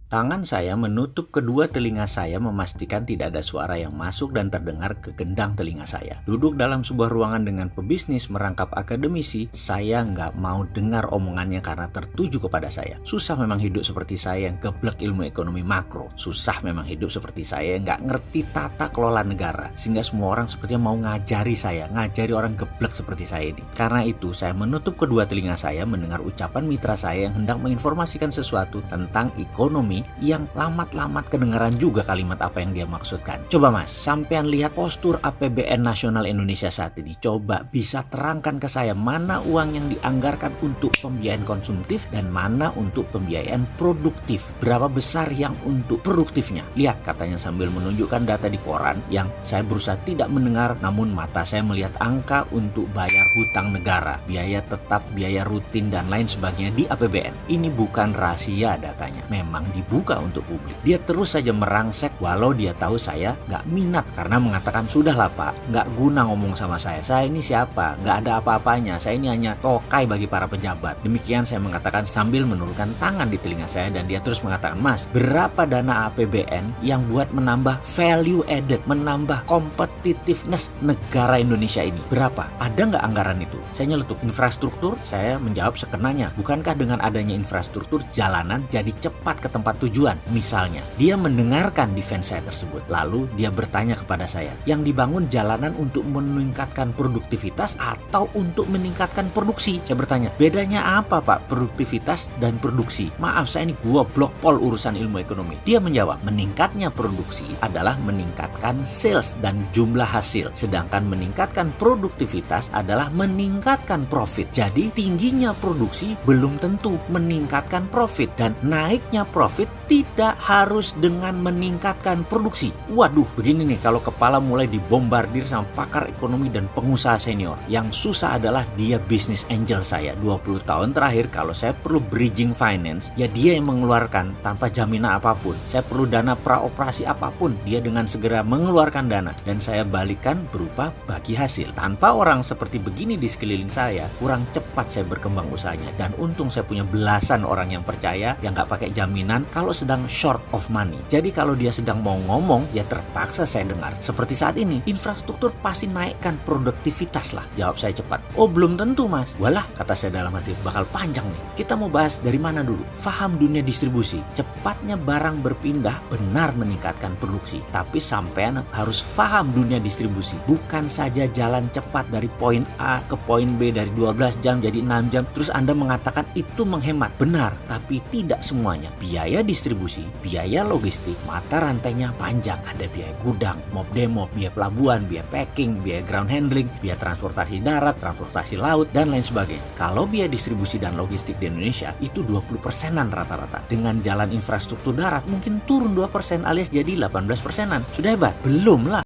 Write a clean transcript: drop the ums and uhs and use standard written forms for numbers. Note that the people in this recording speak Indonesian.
Tangan saya menutup kedua telinga saya memastikan tidak ada suara yang masuk dan terdengar ke gendang telinga saya. Duduk dalam sebuah ruangan dengan pebisnis merangkap akademisi, saya nggak mau dengar omongannya karena tertuju kepada saya. Susah memang hidup seperti saya yang geblek ilmu ekonomi makro. Susah memang hidup seperti saya yang nggak ngerti tata kelola negara. Sehingga semua orang sepertinya mau ngajari saya, ngajari orang geblek seperti saya ini. Karena itu saya menutup kedua telinga saya mendengar ucapan mitra saya yang hendak menginformasikan sesuatu tentang ekonomi yang lamat-lamat kedengaran juga kalimat apa yang dia maksudkan. Coba mas, sampean lihat postur APBN Nasional Indonesia saat ini. Coba bisa terangkan ke saya mana uang yang dianggarkan untuk pembiayaan konsumtif dan mana untuk pembiayaan produktif. Berapa besar yang untuk produktifnya? Lihat, katanya sambil menunjukkan data di koran yang saya berusaha tidak mendengar, namun mata saya melihat angka untuk bayar hutang negara, biaya tetap, biaya rutin dan lain sebagainya di APBN. Ini bukan rahasia datanya, memang dibuka untuk publik. Dia terus saja merangsek walau dia tahu saya nggak minat karena mengatakan sudahlah pak, nggak guna ngomong sama saya ini siapa, nggak ada apa-apanya, saya ini hanya tokai bagi para pejabat. Demikian saya mengatakan sambil menurunkan tangan di telinga saya dan dia terus mengatakan, mas berapa dana APBN yang buat menambah value added, menambah competitiveness negara Indonesia ini? Berapa? Ada nggak anggaran itu? Saya nyeletuk, infrastruktur? Saya menjawab sekenanya, bukankah dengan adanya infrastruktur jalanan jadi cepat ke tempat tujuan? Misalnya, dia mendengarkan defense saya tersebut. Lalu dia bertanya kepada saya, yang dibangun jalanan untuk meningkatkan produktivitas atau untuk meningkatkan produksi? Saya bertanya, bedanya apa pak produktivitas dan produksi? Maaf, saya ini goblok pol urusan ilmu ekonomi. Dia menjawab, meningkatnya produksi adalah meningkatkan sales dan jumlah hasil. Sedangkan meningkatkan produktivitas adalah meningkatkan profit. Jadi tingginya produksi belum tentu meningkatkan profit dan naiknya profit tidak harus dengan meningkatkan produksi. Waduh, begini nih kalau kepala mulai dibombardir sama pakar ekonomi dan pengusaha senior. Yang susah adalah dia business angel saya. 20 tahun terakhir kalau saya perlu bridging finance, ya dia yang mengeluarkan tanpa jaminan apapun. Saya perlu dana praoperasi apapun, dia dengan segera mengeluarkan dana dan saya balikan berupa bagi hasil. Tanpa orang seperti begini di sekeliling saya, kurang cepat saya berkembang usahanya. Dan untung saya punya belasan orang yang percaya, yang nggak pakai jaminan kalau sedang short of money. Jadi kalau dia sedang mau ngomong, ya terpaksa saya dengar. Seperti saat ini, infrastruktur pasti naikkan produktivitas lah. Jawab saya cepat. Oh belum tentu mas. Walah, kata saya dalam hati, bakal panjang nih. Kita mau bahas dari mana dulu? Faham dunia distribusi. Cepatnya barang berpindah benar meningkatkan produksi. Tapi sampean harus faham dunia distribusi. Bukan saja jalan cepat dari poin A ke poin B dari 12 jam jadi 6 jam. Terus Anda mengatakan itu menghemat. Benar, tapi tidak semuanya. Biaya distribusi, biaya logistik, mata rantainya panjang. Ada biaya gudang, mob demo, biaya pelabuhan, biaya packing, biaya ground handling, biaya transportasi darat, transportasi laut, dan lain sebagainya. Kalau biaya distribusi dan logistik di Indonesia itu 20%-an rata-rata. Dengan jalan infrastruktur darat mungkin turun 2% alias jadi 18%-an. Sudah hebat? Belum lah.